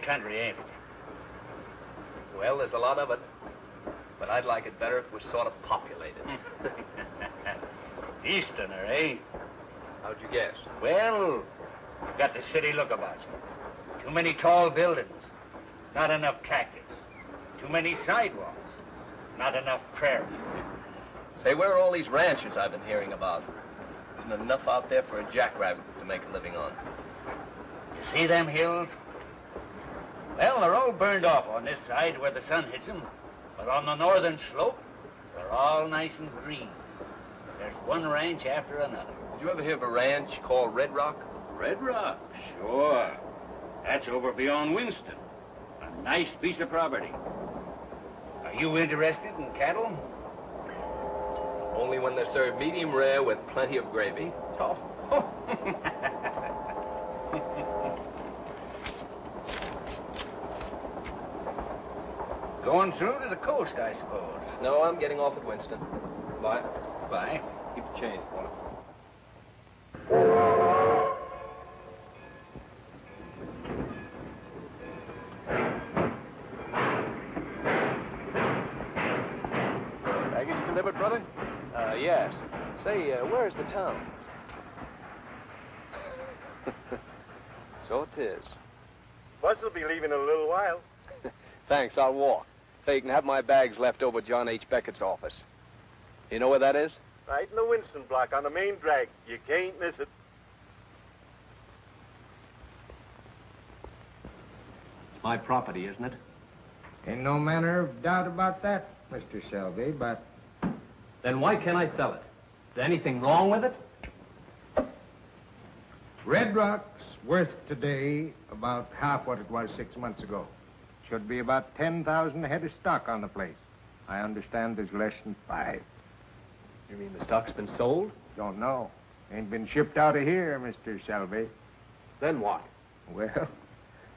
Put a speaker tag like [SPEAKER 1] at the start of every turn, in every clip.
[SPEAKER 1] country, ain't it?
[SPEAKER 2] Well, there's a lot of it. But I'd like it better if it was sort of populated.
[SPEAKER 1] Easterner, eh?
[SPEAKER 2] How'd you guess?
[SPEAKER 1] Well, you've got the city look about you. Too many tall buildings. Not enough cactus. Too many sidewalks. Not enough prairie.
[SPEAKER 2] Say, where are all these ranches I've been hearing about? Isn't enough out there for a jackrabbit to make a living on.
[SPEAKER 1] You see them hills? Well, they're all burned off on this side where the sun hits them. But on the northern slope, they're all nice and green. There's one ranch after another.
[SPEAKER 2] Did you ever hear of a ranch called Red Rock?
[SPEAKER 1] Red Rock? Sure. That's over beyond Winston. A nice piece of property. Are you interested in cattle?
[SPEAKER 2] Only when they're served medium rare with plenty of gravy.
[SPEAKER 1] Oh. Going through to the coast, I suppose.
[SPEAKER 2] No, I'm getting off at Winston. Bye.
[SPEAKER 1] Bye.
[SPEAKER 2] Keep the change, Paula.
[SPEAKER 3] Baggage delivered, brother? Yes. Say, where's the town? So it is.
[SPEAKER 4] Bus will be leaving in a little while.
[SPEAKER 3] Thanks, I'll walk. Say, you can have my bags left over at John H. Beckett's office. You know where that is?
[SPEAKER 4] Right in the Winston block on the main drag. You can't miss it.
[SPEAKER 2] It's my property, isn't it?
[SPEAKER 5] Ain't no manner of doubt about that, Mr. Selby, but...
[SPEAKER 2] Then why can't I sell it? Is there anything wrong with it?
[SPEAKER 5] Red Rock's worth today about half what it was 6 months ago. Should be about 10,000 head of stock on the place. I understand there's less than 5.
[SPEAKER 2] You mean the stock's been sold?
[SPEAKER 5] Don't know. Ain't been shipped out of here, Mr. Selby.
[SPEAKER 2] Then what?
[SPEAKER 5] Well,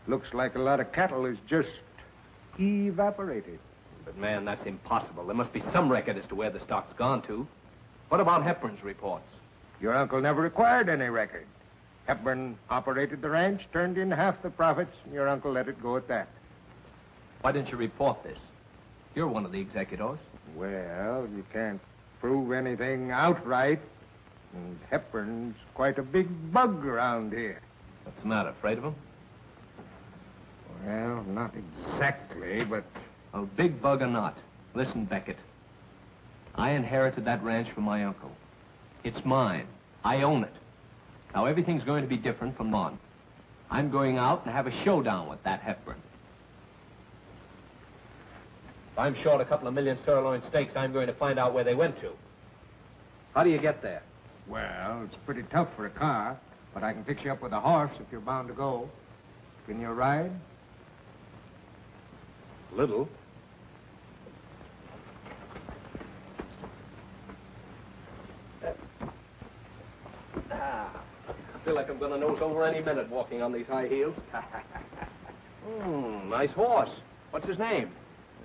[SPEAKER 5] looks like a lot of cattle is just evaporated.
[SPEAKER 2] But, man, that's impossible. There must be some record as to where the stock's gone to. What about Hepburn's reports?
[SPEAKER 5] Your uncle never required any record. Hepburn operated the ranch, turned in half the profits, and your uncle let it go at that.
[SPEAKER 2] Why didn't you report this? You're one of the executors.
[SPEAKER 5] Well, you can't prove anything outright. And Hepburn's quite a big bug around here.
[SPEAKER 2] What's the matter, afraid of him?
[SPEAKER 5] Well, not exactly, but...
[SPEAKER 2] Well, big bug or not, listen, Beckett. I inherited that ranch from my uncle. It's mine. I own it. Now, everything's going to be different from on. I'm going out and have a showdown with that Hepburn. If I'm short a couple of million sirloin steaks, I'm going to find out where they went to. How do you get there?
[SPEAKER 5] Well, it's pretty tough for a car, but I can fix you up with a horse if you're bound to go. Can you ride?
[SPEAKER 2] Little. I feel like I'm going to nose over any minute walking on these high heels. Nice horse. What's his name?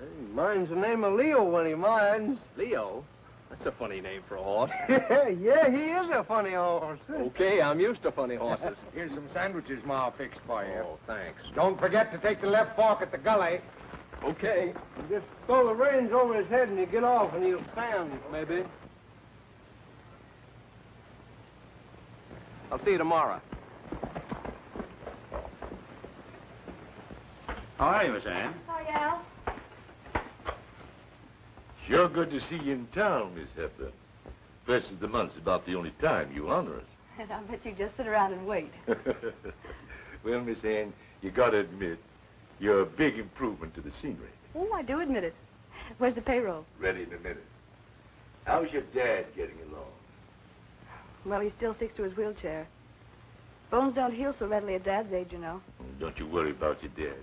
[SPEAKER 6] He minds the name of Leo when he minds.
[SPEAKER 2] Leo? That's a funny name for a horse.
[SPEAKER 6] Yeah, he is a funny horse.
[SPEAKER 2] Okay, I'm used to funny horses.
[SPEAKER 5] Here's some sandwiches Ma fixed for you.
[SPEAKER 2] Oh, thanks.
[SPEAKER 5] Don't forget to take the left fork at the gully.
[SPEAKER 2] Okay.
[SPEAKER 6] Just throw the reins over his head and you get off and he'll stand, maybe.
[SPEAKER 2] I'll see you tomorrow.
[SPEAKER 1] How are you, Miss Ann?
[SPEAKER 7] Hi, Al.
[SPEAKER 8] Sure good to see you in town, Miss Hepburn. First of the month's about the only time you honor us.
[SPEAKER 7] And I bet you just sit around and wait.
[SPEAKER 8] Well, Miss Ann, you gotta admit, you're a big improvement to the scenery.
[SPEAKER 7] Oh, I do admit it. Where's the payroll?
[SPEAKER 8] Ready in a minute. How's your dad getting along?
[SPEAKER 7] Well, he still sticks to his wheelchair. Bones don't heal so readily at Dad's age, you know.
[SPEAKER 8] Don't you worry about your dad.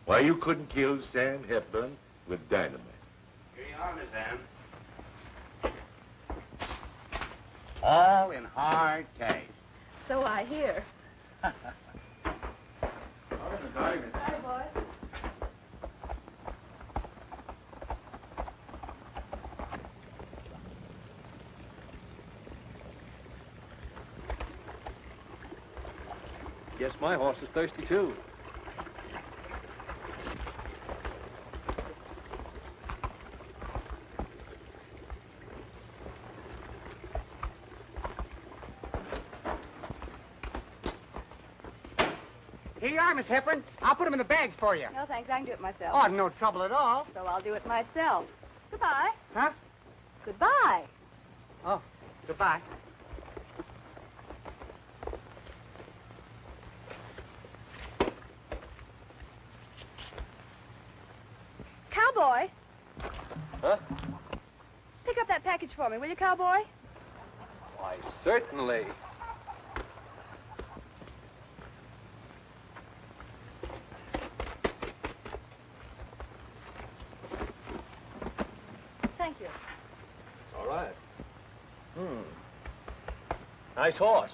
[SPEAKER 8] Why, you couldn't kill Sam Hepburn with dynamite.
[SPEAKER 1] Here you are, Miss Ann. All in hard cash.
[SPEAKER 7] So I hear.
[SPEAKER 1] Sorry, Miss Ann.
[SPEAKER 7] Hi, boy.
[SPEAKER 3] Guess my horse is thirsty, too.
[SPEAKER 9] Here you are, Miss Hepburn. I'll put them in the bags for you.
[SPEAKER 7] No, thanks. I can do it myself.
[SPEAKER 9] Oh, no trouble at all.
[SPEAKER 7] So I'll do it myself. Goodbye.
[SPEAKER 9] Huh?
[SPEAKER 7] Goodbye.
[SPEAKER 9] Oh, goodbye.
[SPEAKER 7] Cowboy,
[SPEAKER 3] Huh?
[SPEAKER 7] pick up that package for me, will you, Cowboy?
[SPEAKER 3] Why, certainly.
[SPEAKER 7] Thank you.
[SPEAKER 3] It's all right. Nice horse.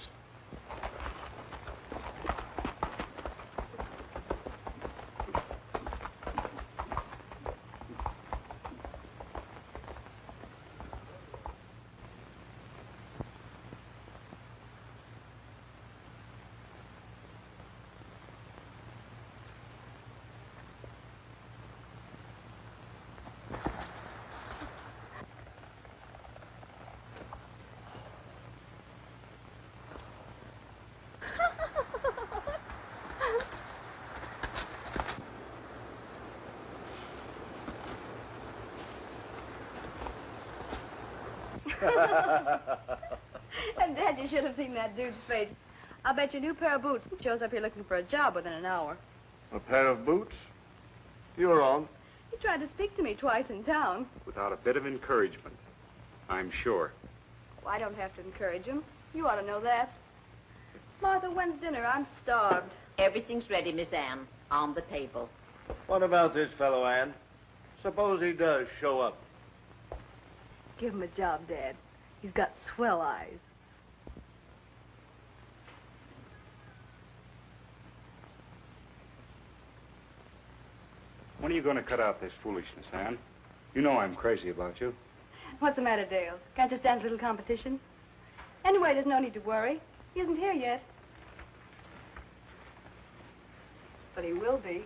[SPEAKER 7] And Dad, you should have seen that dude's face. I'll bet you a new pair of boots shows up here looking for a job within an hour.
[SPEAKER 4] A pair of boots? You're on.
[SPEAKER 7] He tried to speak to me twice in town.
[SPEAKER 10] Without a bit of encouragement, I'm sure.
[SPEAKER 7] Oh, I don't have to encourage him. You ought to know that. Martha, when's dinner? I'm starved.
[SPEAKER 11] Everything's ready, Miss Anne, on the table.
[SPEAKER 4] What about this fellow, Ann? Suppose he does show up.
[SPEAKER 7] Give him a job, Dad. He's got swell eyes.
[SPEAKER 10] When are you going to cut out this foolishness, Anne? You know I'm crazy about you.
[SPEAKER 7] What's the matter, Dale? Can't you stand a little competition? Anyway, there's no need to worry. He isn't here yet. But he will be.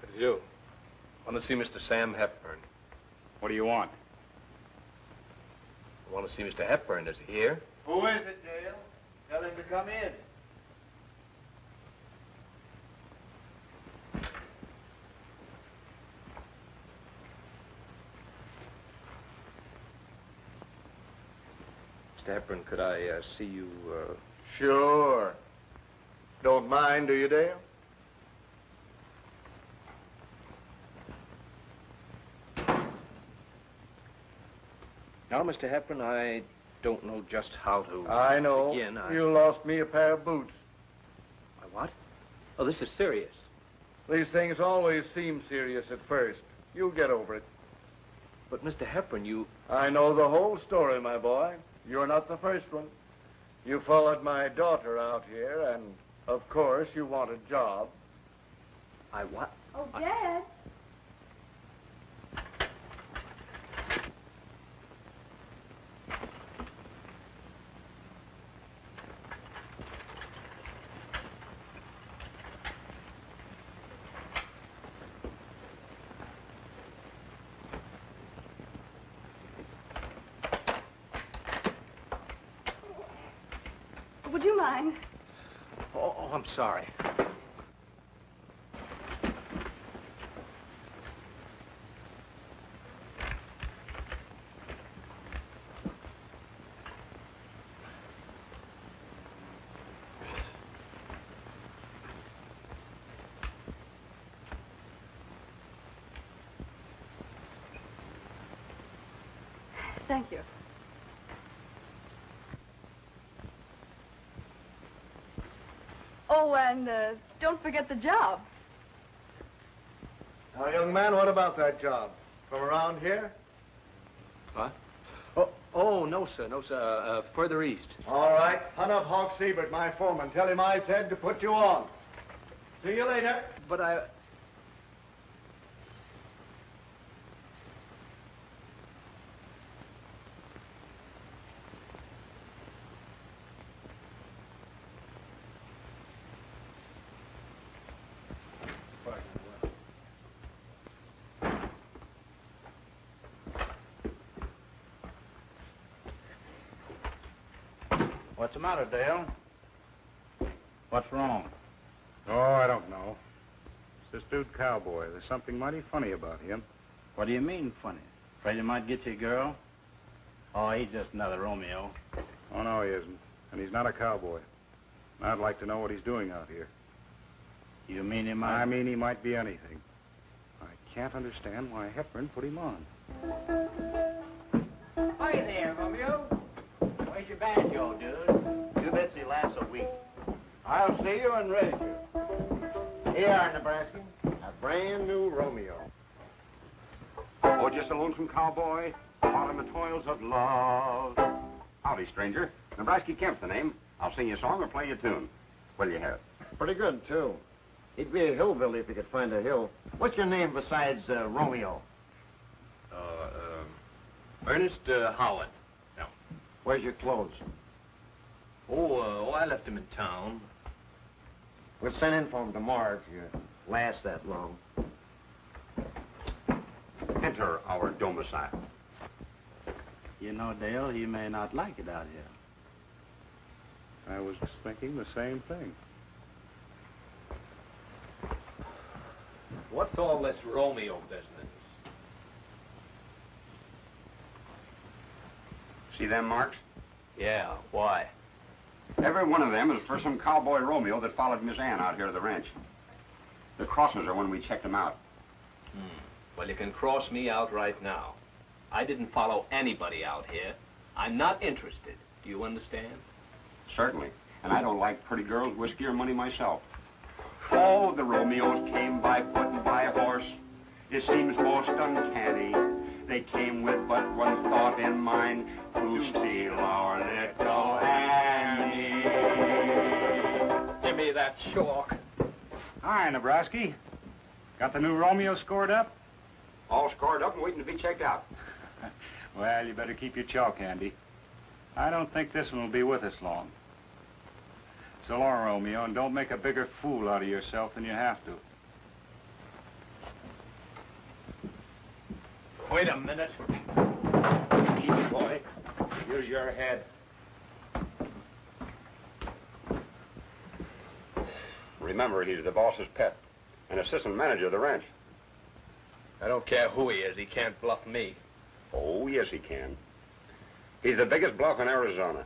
[SPEAKER 3] It's you. I want to see Mr. Sam Hepburn.
[SPEAKER 10] What do you want?
[SPEAKER 3] I want to see Mr. Hepburn. Is he here?
[SPEAKER 4] Who is it, Dale? Tell him to come in.
[SPEAKER 3] Mr. Hepburn, could I see you,
[SPEAKER 4] Sure. Don't mind, do you, Dale?
[SPEAKER 3] Now, Mr. Hepburn, I don't know just how to
[SPEAKER 4] I know.
[SPEAKER 3] begin.
[SPEAKER 4] You lost me a pair of boots.
[SPEAKER 3] My what? Oh, this is serious.
[SPEAKER 4] These things always seem serious at first. You'll get over it.
[SPEAKER 3] But, Mr. Hepburn, you...
[SPEAKER 4] I know the whole story, my boy. You're not the first one. You followed my daughter out here, and, of course, you want a job.
[SPEAKER 3] I what?
[SPEAKER 7] Oh, Dad. Would you mind?
[SPEAKER 3] Oh, I'm sorry.
[SPEAKER 7] Thank you. Oh, and don't forget the job.
[SPEAKER 4] Now, young man, what about that job? From around here?
[SPEAKER 3] What? Oh, no, sir. No, sir. Further east.
[SPEAKER 4] All right. Hunt up Hawk Siebert, my foreman. Tell him I said to put you on. See you later.
[SPEAKER 3] But I...
[SPEAKER 10] What's the matter, Dale? What's wrong?
[SPEAKER 12] Oh, I don't know. It's this dude Cowboy. There's something mighty funny about him.
[SPEAKER 10] What do you mean, funny? Afraid he might get you a girl? Oh, he's just another Romeo.
[SPEAKER 12] Oh, no, he isn't. And he's not a cowboy. I'd like to know what he's doing out here.
[SPEAKER 10] You mean he might...
[SPEAKER 12] I mean he might be anything. I can't understand why Hepburn put him on.
[SPEAKER 9] Hi there, Romeo. Where's your banjo, dude?
[SPEAKER 10] You bet he lasts a week.
[SPEAKER 4] I'll see you in Ranger.
[SPEAKER 5] Here you are, Nebraska. A brand new Romeo.
[SPEAKER 13] Oh, just a lonesome cowboy, caught in the toils of love. Howdy, stranger. Nebraska Kemp's the name. I'll sing you a song or play you a tune. What'll you have?
[SPEAKER 5] Pretty good, too. He'd be a hillbilly if he could find a hill. What's your name besides Romeo?
[SPEAKER 2] Ernest Howard. No.
[SPEAKER 5] Where's your clothes?
[SPEAKER 2] I left him in town.
[SPEAKER 5] We'll send in for him tomorrow if you last that long.
[SPEAKER 13] Enter our domicile.
[SPEAKER 10] You know, Dale, he may not like it out here.
[SPEAKER 12] I was just thinking the same thing.
[SPEAKER 2] What's all this Romeo business?
[SPEAKER 13] See them marks?
[SPEAKER 2] Yeah, why?
[SPEAKER 13] Every one of them is for some cowboy Romeo that followed Miss Ann out here to the ranch. The crosses are when we checked them out.
[SPEAKER 2] Well, you can cross me out right now. I didn't follow anybody out here. I'm not interested. Do you understand?
[SPEAKER 13] Certainly. And I don't like pretty girls, whiskey, or money myself. Oh, the Romeos came by foot and by horse. It seems most uncanny. They came with but one thought in mind, to steal our little Annie.
[SPEAKER 2] Give me that chalk.
[SPEAKER 12] Hi, Nebraska. Got the new Romeo scored up?
[SPEAKER 13] All scored up and waiting to be checked out.
[SPEAKER 12] Well, you better keep your chalk handy. I don't think this one will be with us long. So long, Romeo, and don't make a bigger fool out of yourself than you have to.
[SPEAKER 2] Wait a minute.
[SPEAKER 13] Easy, boy. Use your head. Remember, he's the boss's pet, an assistant manager of the ranch.
[SPEAKER 2] I don't care who he is. He can't bluff me.
[SPEAKER 13] Oh, yes, he can. He's the biggest bluff in Arizona.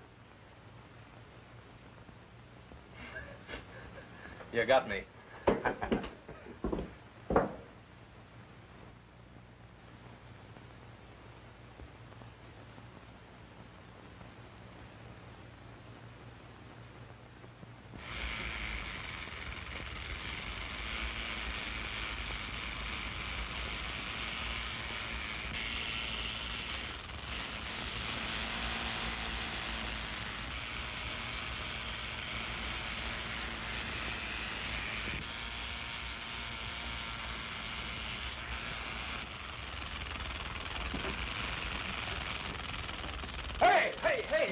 [SPEAKER 2] You got me.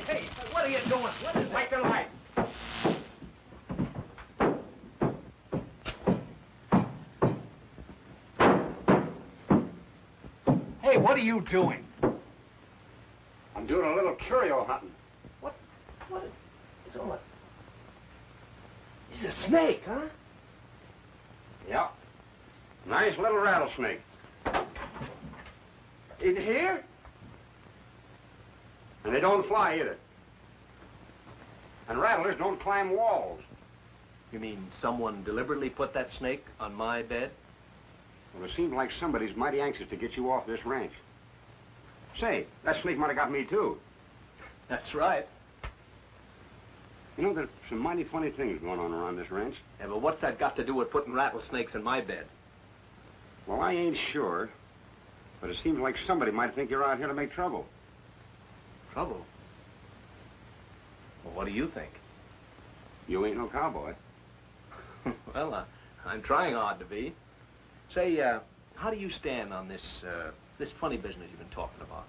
[SPEAKER 2] Hey, what are you doing? What is it?
[SPEAKER 9] Light the light.
[SPEAKER 2] Hey, what are you doing?
[SPEAKER 13] I'm doing a little curio hunting.
[SPEAKER 2] What is all that? It's a snake, huh?
[SPEAKER 13] Yeah. Nice little rattlesnake.
[SPEAKER 2] In here?
[SPEAKER 13] And they don't fly either. And rattlers don't climb walls.
[SPEAKER 2] You mean someone deliberately put that snake on my bed?
[SPEAKER 13] Well, it seems like somebody's mighty anxious to get you off this ranch. Say, that snake might have got me, too.
[SPEAKER 2] That's right.
[SPEAKER 13] You know, there's some mighty funny things going on around this ranch.
[SPEAKER 2] Yeah, but what's that got to do with putting rattlesnakes in my bed?
[SPEAKER 13] Well, I ain't sure, but it seems like somebody might think you're out here to make trouble.
[SPEAKER 2] Trouble? Well, what do you think?
[SPEAKER 13] You ain't no cowboy.
[SPEAKER 2] Well, I'm trying hard to be. Say, how do you stand on this funny business you've been talking about?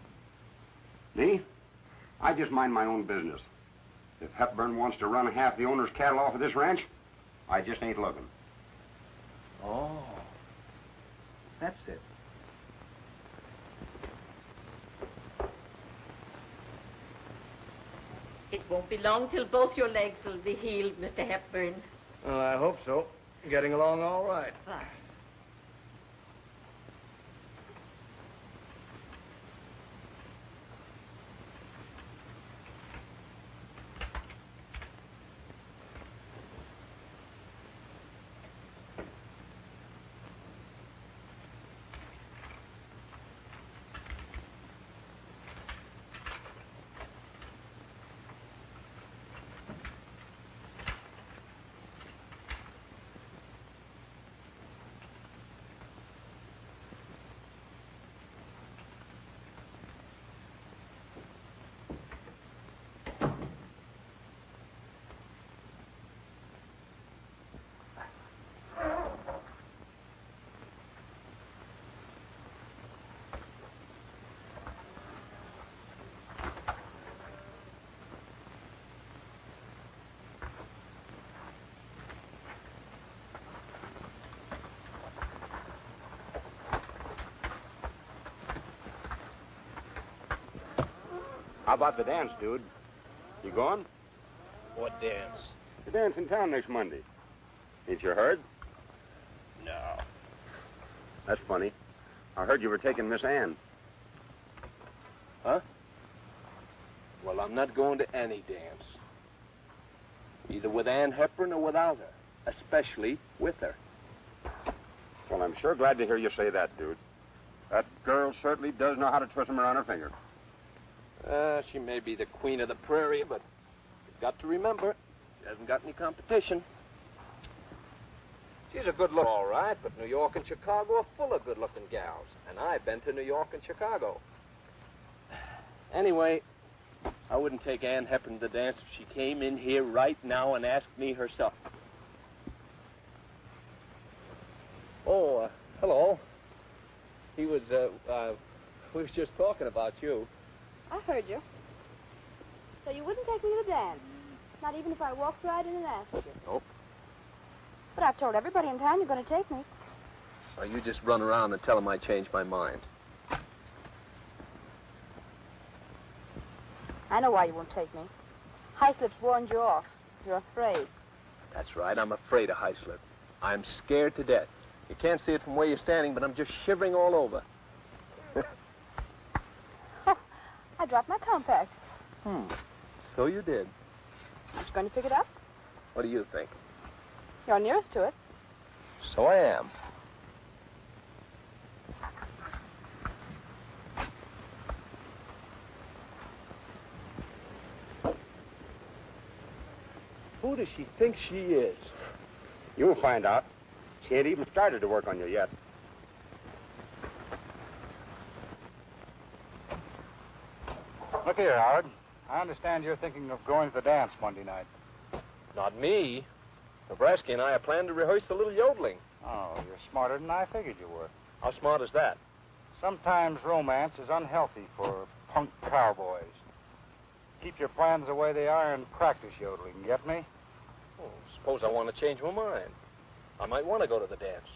[SPEAKER 13] Me? I just mind my own business. If Hepburn wants to run half the owner's cattle off of this ranch, I just ain't looking.
[SPEAKER 2] Oh, that's it.
[SPEAKER 11] It Won't be long till both your legs will be healed, Mr. Hepburn.
[SPEAKER 4] Well, I hope so. Getting along all right.
[SPEAKER 11] Fine.
[SPEAKER 13] How about the dance, dude? You going?
[SPEAKER 3] What dance?
[SPEAKER 13] The dance in town next Monday. Ain't you heard?
[SPEAKER 3] No.
[SPEAKER 13] That's funny. I heard you were taking Miss Ann.
[SPEAKER 3] Huh? Well, I'm not going to any dance. Either with Ann Hepburn or without her. Especially with her.
[SPEAKER 13] Well, I'm sure glad to hear you say that, dude. That girl certainly does know how to twist 'em around her finger.
[SPEAKER 3] She may be the queen of the prairie, but you've got to remember, she hasn't got any competition. She's a good look, all right, but New York and Chicago are full of good-looking gals, and I've been to New York and Chicago. Anyway, I wouldn't take Ann Hepburn to the dance if she came in here right now and asked me herself. Oh, hello. We was just talking about you.
[SPEAKER 7] I heard you. So you wouldn't take me to the dance? Not even if I walked right in and asked you?
[SPEAKER 3] Nope.
[SPEAKER 7] But I've told everybody in town you're going to take me.
[SPEAKER 3] Or you just run around and tell them I changed my mind.
[SPEAKER 7] I know why you won't take me. Highslip's warned you off. You're afraid.
[SPEAKER 3] That's right, I'm afraid of Highslip. I'm scared to death. You can't see it from where you're standing, but I'm just shivering all over.
[SPEAKER 7] I dropped my compact.
[SPEAKER 3] So you did.
[SPEAKER 7] Aren't you going to pick it up?
[SPEAKER 3] What do you think?
[SPEAKER 7] You're nearest to it.
[SPEAKER 3] So I am. Who does she think she is?
[SPEAKER 13] You'll find out. She ain't even started to work on you yet.
[SPEAKER 10] Look here, Howard. I understand you're thinking of going to the dance Monday night.
[SPEAKER 3] Not me. Nebraska and I are planning to rehearse a little yodeling.
[SPEAKER 10] Oh, you're smarter than I figured you were.
[SPEAKER 3] How smart is that?
[SPEAKER 10] Sometimes romance is unhealthy for punk cowboys. Keep your plans the way they are and practice yodeling, get me?
[SPEAKER 3] Oh, suppose I want to change my mind. I might want to go to the dance.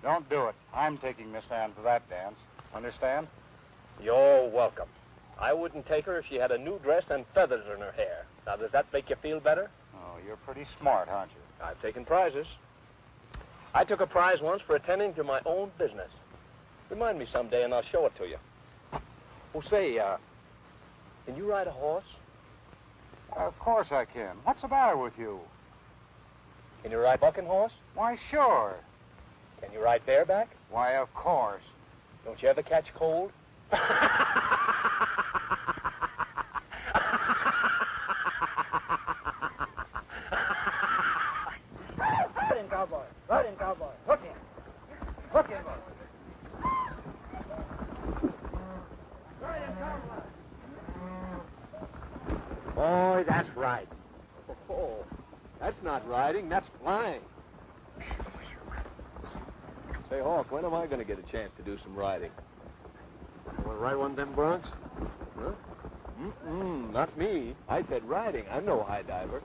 [SPEAKER 10] Don't do it. I'm taking Miss Ann to that dance. Understand?
[SPEAKER 3] You're welcome. I wouldn't take her if she had a new dress and feathers in her hair. Now, does that make you feel better?
[SPEAKER 10] Oh, you're pretty smart, aren't you?
[SPEAKER 3] I've taken prizes. I took a prize once for attending to my own business. Remind me someday and I'll show it to you. Oh, say, can you ride a horse?
[SPEAKER 10] Of course I can. What's the matter with you?
[SPEAKER 3] Can you ride bucking horse?
[SPEAKER 10] Why, sure.
[SPEAKER 3] Can you ride bareback?
[SPEAKER 10] Why, of course.
[SPEAKER 3] Don't you ever catch cold?
[SPEAKER 6] Right in, cowboy. Right in, cowboy. Hook him. Hook him, boy. Right in, cowboy.
[SPEAKER 3] Boy, that's right. Oh, that's not riding, that's flying. Say, Hawk, when am I going to get a chance to do some riding?
[SPEAKER 5] You want to ride one of them broncs?
[SPEAKER 3] Huh? Not me. I said riding. I'm no high diver.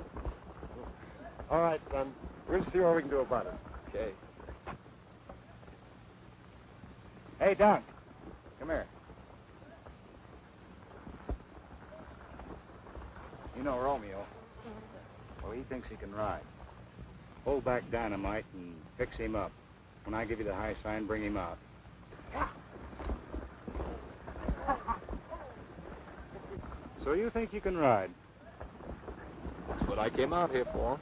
[SPEAKER 5] All right, son. We'll see what we can do about it.
[SPEAKER 3] Okay.
[SPEAKER 10] Hey, Dunk. Come here. You You know Romeo. Well, he thinks he can ride. Hold back Dynamite and fix him up. When I give you the high sign, bring him out. So you think you can ride?
[SPEAKER 3] That's what I came out here for.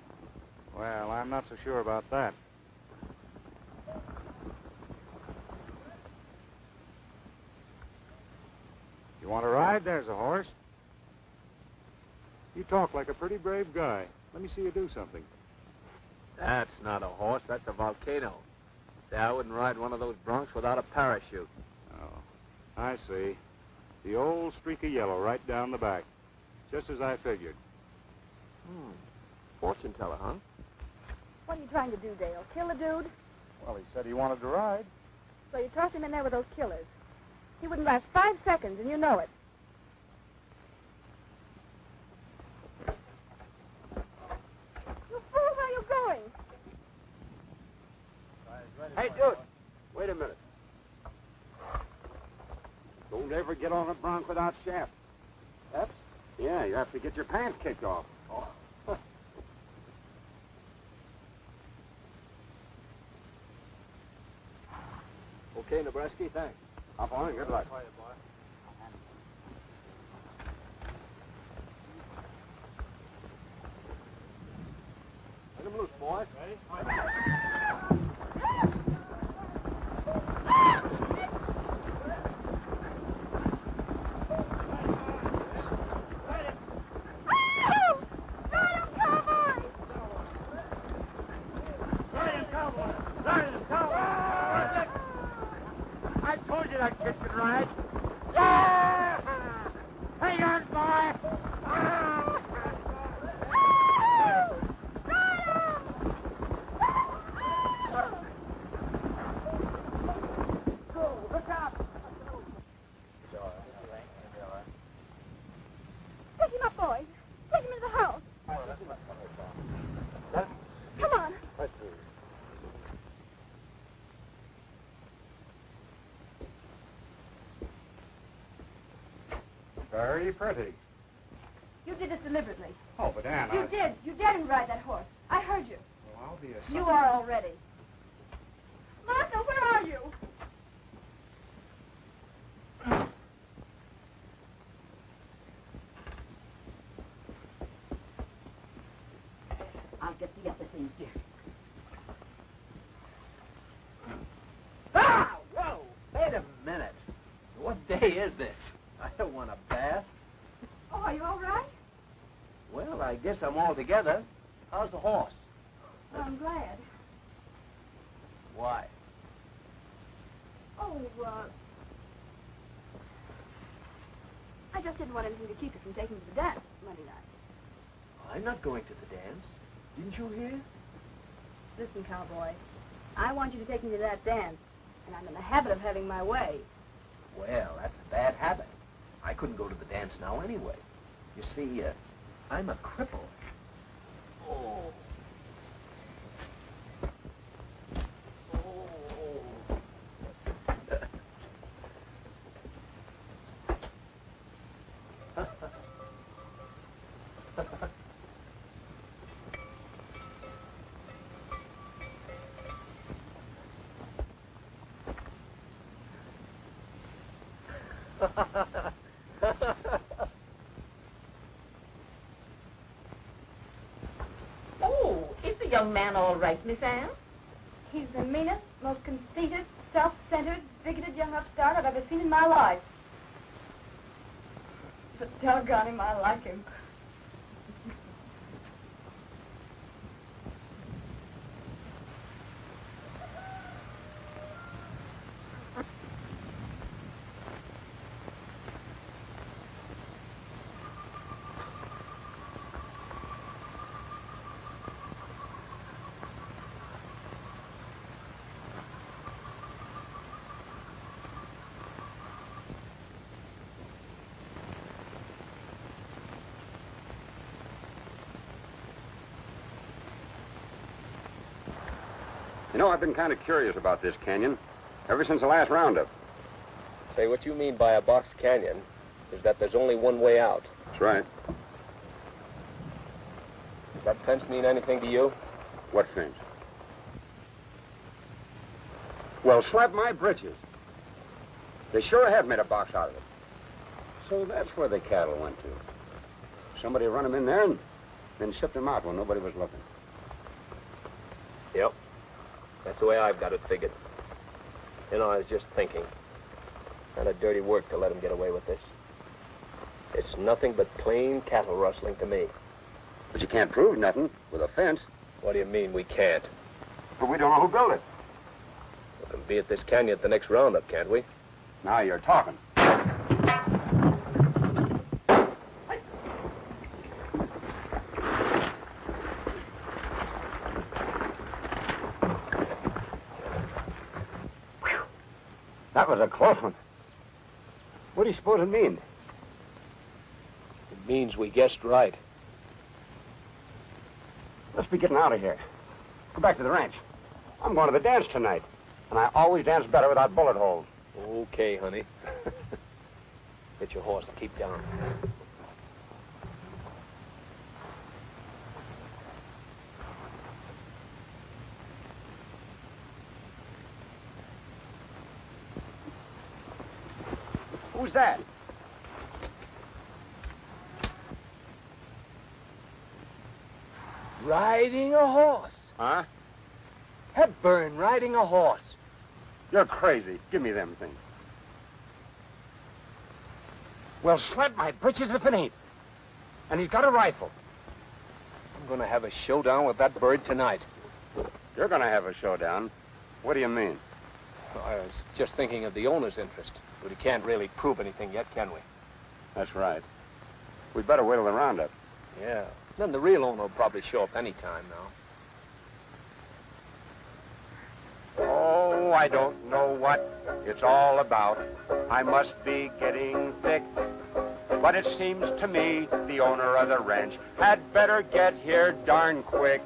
[SPEAKER 10] Well, I'm not so sure about that. You want to ride? There's a horse. You talk like a pretty brave guy. Let me see you do something.
[SPEAKER 3] That's not a horse. That's a volcano. Say, I wouldn't ride one of those broncs without a parachute.
[SPEAKER 10] Oh, I see. The old streak of yellow right down the back. Just as I figured.
[SPEAKER 3] Fortune teller, huh?
[SPEAKER 7] What are you trying to do, Dale? Kill a dude?
[SPEAKER 10] Well, he said he wanted to ride.
[SPEAKER 7] So you tossed him in there with those killers. He wouldn't last 5 seconds, and you know it. You fool, where are you going?
[SPEAKER 13] Hey, dude, wait a minute. Don't ever get on a bronc without shaft. That's? Yeah, you have to get your pants kicked off. Oh.
[SPEAKER 3] Okay, Nebraska, thanks.
[SPEAKER 13] Hop on and good luck.
[SPEAKER 3] Let him loose, boys. Ready?
[SPEAKER 13] I told you that kid could ride. Yeah! Hang on, boy! Look out!
[SPEAKER 7] Pick him up, boys. Take him into the house. Come on.
[SPEAKER 3] Let's see.
[SPEAKER 10] Very pretty.
[SPEAKER 7] You did this deliberately.
[SPEAKER 10] Oh, but Ann,
[SPEAKER 7] You did. You daren't ride that horse. I heard you.
[SPEAKER 10] Well, I'll be a...
[SPEAKER 7] You are already. Martha, where are you?
[SPEAKER 11] I'll get the other things, dear.
[SPEAKER 3] Ah! Whoa! Wait a minute. What day is this? I don't want a bath.
[SPEAKER 7] Oh, are you all right?
[SPEAKER 3] Well, I guess I'm all together. How's the horse?
[SPEAKER 7] Well, I'm glad.
[SPEAKER 3] Why?
[SPEAKER 7] Oh, I just didn't want anything to keep you from taking to the dance Monday night.
[SPEAKER 3] I'm not going to the dance. Didn't you hear?
[SPEAKER 7] Listen, cowboy, I want you to take me to that dance, and I'm in the habit of having my way.
[SPEAKER 3] Well, that's a bad habit. I couldn't go to the dance now anyway. You see, I'm a cripple. Oh.
[SPEAKER 11] Oh, is the young man all right, Miss Anne?
[SPEAKER 7] He's the meanest, most conceited, self-centered, bigoted young upstart I've ever seen in my life. But doggone him, I like him.
[SPEAKER 13] You know, I've been kind of curious about this canyon ever since the last roundup.
[SPEAKER 3] Say, what you mean by a box canyon is that there's only one way out.
[SPEAKER 13] That's right.
[SPEAKER 3] Does that fence mean anything to you?
[SPEAKER 13] What fence? Well, slap my britches. They sure have made a box out of it. So that's where the cattle went to. Somebody run them in there and then shipped them out when nobody was looking.
[SPEAKER 3] Yep. That's the way I've got it figured. You know, I was just thinking. Kind of dirty work to let him get away with this. It's nothing but plain cattle rustling to me.
[SPEAKER 13] But you can't prove nothing with a fence.
[SPEAKER 3] What do you mean we can't?
[SPEAKER 13] But we don't know who built it.
[SPEAKER 3] We can be at this canyon at the next roundup, can't we?
[SPEAKER 13] Now you're talking. That was a close one. What do you suppose it means?
[SPEAKER 3] It means we guessed right.
[SPEAKER 13] Let's be getting out of here. Go back to the ranch. I'm going to the dance tonight, and I always dance better without bullet holes.
[SPEAKER 3] Okay, honey. Get your horse and keep down.
[SPEAKER 13] Who's that?
[SPEAKER 3] Riding a horse.
[SPEAKER 13] Huh?
[SPEAKER 3] Hepburn riding a horse.
[SPEAKER 13] You're crazy. Give me them things.
[SPEAKER 3] Well, slap my britches if it ain't. And he's got a rifle. I'm going to have a showdown with that bird tonight.
[SPEAKER 13] You're going to have a showdown. What do you mean?
[SPEAKER 3] Well, I was just thinking of the owner's interest. But he can't really prove anything yet, can we?
[SPEAKER 13] That's right. We'd better wait till the roundup.
[SPEAKER 3] Yeah. Then the real owner will probably show up any time now.
[SPEAKER 13] Oh, I don't know what it's all about. I must be getting thick. But it seems to me the owner of the ranch had better get here darn quick.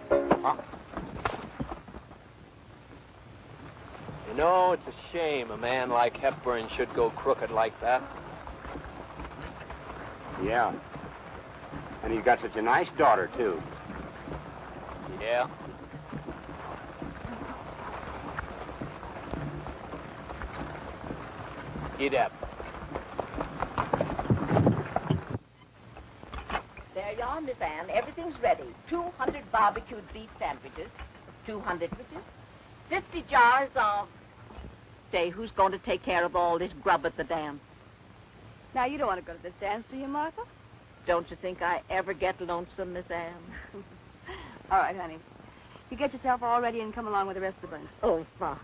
[SPEAKER 3] You know, it's a shame a man like Hepburn should go crooked like that.
[SPEAKER 13] Yeah. And he's got such a nice daughter, too.
[SPEAKER 3] Yeah. Get up.
[SPEAKER 11] There you are, Miss Anne. Everything's ready. 200 barbecued beef sandwiches, 200 sandwiches, 50 jars of... Say, who's going to take care of all this grub at the dam?
[SPEAKER 7] Now, you don't want to go to this dance, do you, Martha?
[SPEAKER 11] Don't you think I ever get lonesome, Miss Anne?
[SPEAKER 7] All right, honey. You get yourself all ready and come along with the rest of the bunch.
[SPEAKER 11] Oh, fine.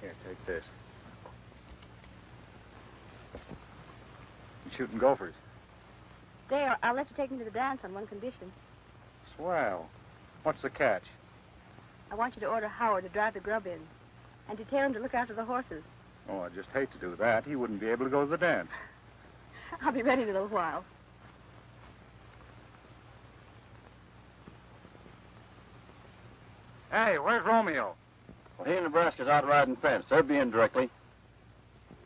[SPEAKER 12] Here, take this. You shooting gophers?
[SPEAKER 7] There, I'll let you take me to the dance on one condition.
[SPEAKER 12] Swell. What's the catch?
[SPEAKER 7] I want you to order Howard to drive the grub in and to tell him to look after the horses.
[SPEAKER 12] Oh, I just hate to do that. He wouldn't be able to go to the dance.
[SPEAKER 7] I'll be ready in a little while.
[SPEAKER 12] Hey, where's Romeo?
[SPEAKER 14] Well, he and Nebraska's out riding fence. They're being directly.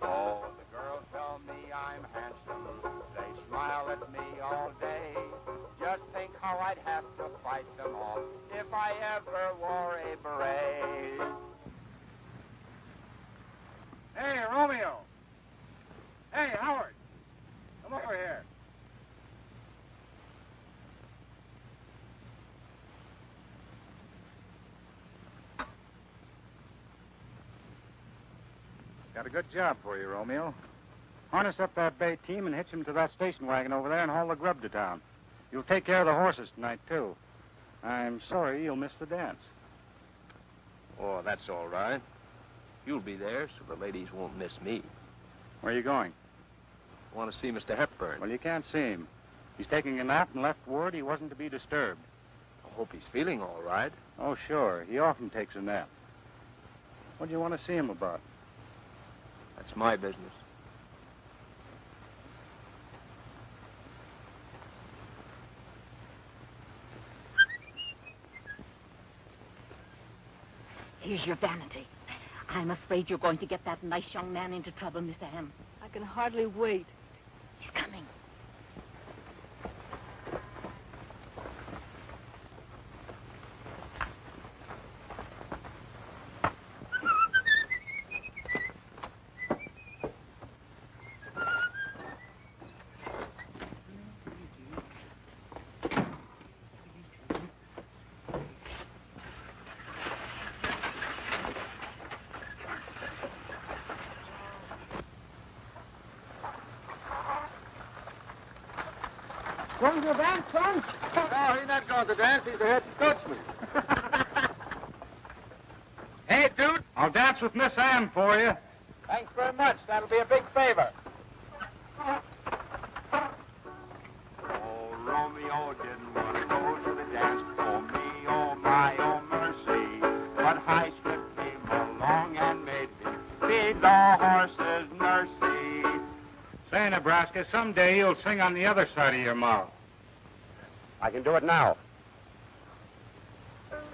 [SPEAKER 13] Oh, the girls tell me I'm handsome. They smile at me all day. Just think how I'd have to fight them off if I ever wore a beret.
[SPEAKER 12] Hey, Romeo. Hey, Howard. Come over here. Got a good job for you, Romeo. Harness up that bay team and hitch him to that station wagon over there and haul the grub to town. You'll take care of the horses tonight, too. I'm sorry you'll miss the dance.
[SPEAKER 3] Oh, that's all right. You'll be there, so the ladies won't miss me.
[SPEAKER 12] Where are you going?
[SPEAKER 3] I want to see Mr. Hepburn.
[SPEAKER 12] Well, you can't see him. He's taking a nap and left word he wasn't to be disturbed.
[SPEAKER 3] I hope he's feeling all right.
[SPEAKER 12] Oh, sure. He often takes a nap. What do you want to see him about?
[SPEAKER 3] That's my business.
[SPEAKER 11] Here's your vanity. I'm afraid you're going to get that nice young man into trouble, Miss Anne.
[SPEAKER 7] I can hardly wait.
[SPEAKER 11] He's coming.
[SPEAKER 6] Going to dance, son?
[SPEAKER 14] No, he's not going to dance. He's the head coachman.
[SPEAKER 12] Hey, dude, I'll dance with Miss Anne for you.
[SPEAKER 6] Thanks very much. That'll be a big favor.
[SPEAKER 13] Oh, Romeo didn't want to go to the dance. Oh, me, oh, my, oh, mercy. But High Swift came along and made me feed the horses mercy.
[SPEAKER 12] Say, Nebraska, someday you'll sing on the other side of your mouth.
[SPEAKER 13] I can do it now.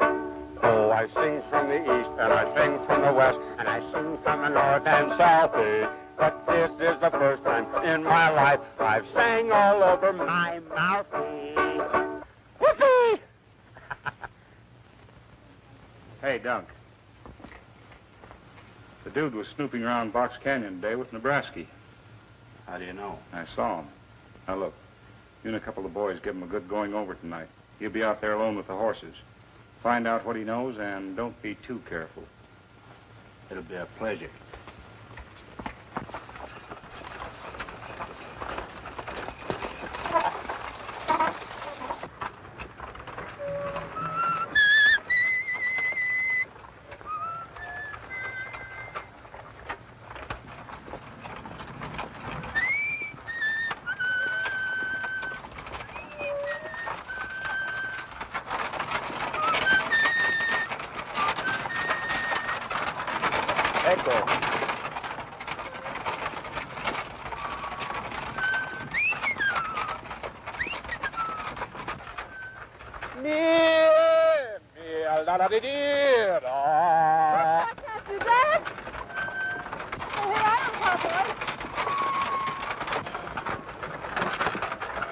[SPEAKER 13] Oh, I sing from the east, and I sing from the west, and I sing from the north and south. But this is the first time in my life I've sang all over my mouthy. Whoopee!
[SPEAKER 12] Hey, Dunk. The dude was snooping around Box Canyon today with Nebraska.
[SPEAKER 13] How do you know?
[SPEAKER 12] I saw him. Now, look, you and a couple of boys give him a good going over tonight. He'll be out there alone with the horses. Find out what he knows, and don't be too careful.
[SPEAKER 13] It'll be a pleasure.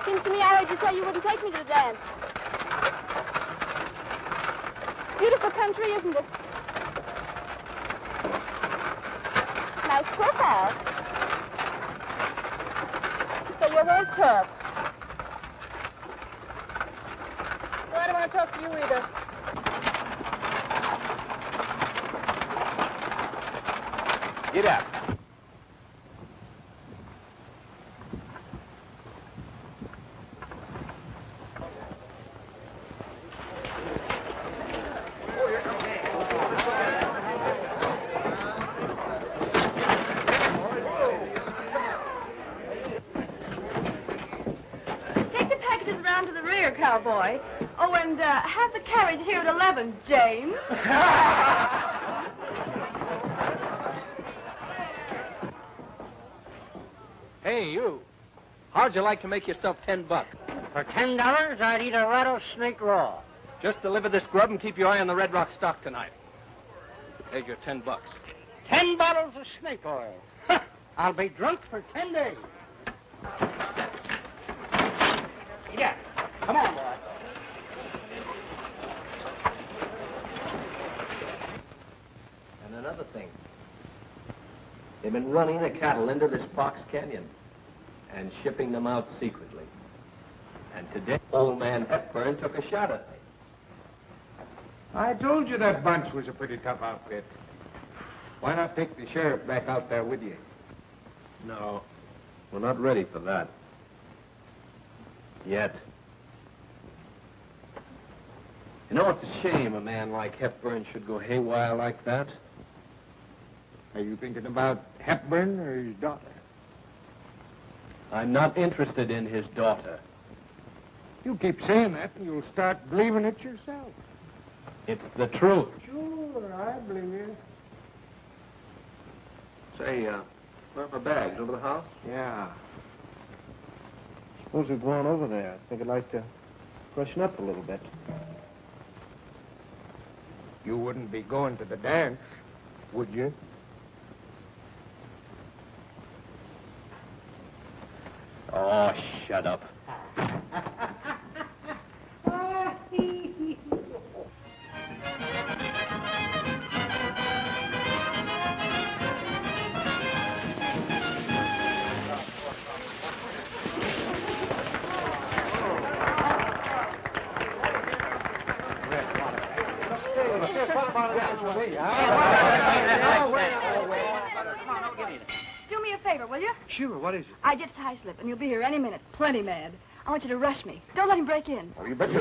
[SPEAKER 7] Seems to me I heard you say you wouldn't take me to the dance. Beautiful country, isn't it? Nice profile. So you're very tough. Well, I don't want to talk to you either.
[SPEAKER 3] Get up.
[SPEAKER 7] Take the packages around to the rear, cowboy. Oh, and have the carriage here at 11, James.
[SPEAKER 2] Hey, you. How'd you like to make yourself $10?
[SPEAKER 6] For $10, I'd eat a rattlesnake raw.
[SPEAKER 2] Just deliver this grub and keep your eye on the Red Rock stock tonight. Here's your $10.
[SPEAKER 6] 10 bottles of snake oil. I'll be drunk for 10 days. Yeah. Come on, boy.
[SPEAKER 2] And another thing. They've been running the cattle into this Fox Canyon and shipping them out secretly. And today, old man Hepburn took a shot at me.
[SPEAKER 5] I told you that bunch was a pretty tough outfit. Why not take the sheriff back out there with you?
[SPEAKER 2] No, we're not ready for that. Yet. You know, it's a shame a man like Hepburn should go haywire like that.
[SPEAKER 5] Are you thinking about Hepburn or his daughter?
[SPEAKER 2] I'm not interested in his daughter.
[SPEAKER 5] You keep saying that and you'll start believing it yourself.
[SPEAKER 2] It's the truth.
[SPEAKER 5] Sure, I believe you.
[SPEAKER 2] Say, where are my bags? Over the house?
[SPEAKER 5] Yeah.
[SPEAKER 15] Suppose we've gone over there. I think I'd like to freshen up a little bit.
[SPEAKER 5] You wouldn't be going to the dance, would you?
[SPEAKER 2] Oh, shut up.
[SPEAKER 7] Do me a favor, will you?
[SPEAKER 14] Sure, what is it?
[SPEAKER 7] I just high slip, and you'll be here any minute. Plenty mad. I want you to rush me. Don't let him break in.
[SPEAKER 14] Oh, you bet you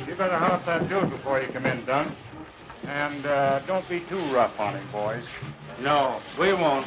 [SPEAKER 12] You better help that dude before you come in, Dunk. And don't be too rough on him, boys.
[SPEAKER 14] No, we won't.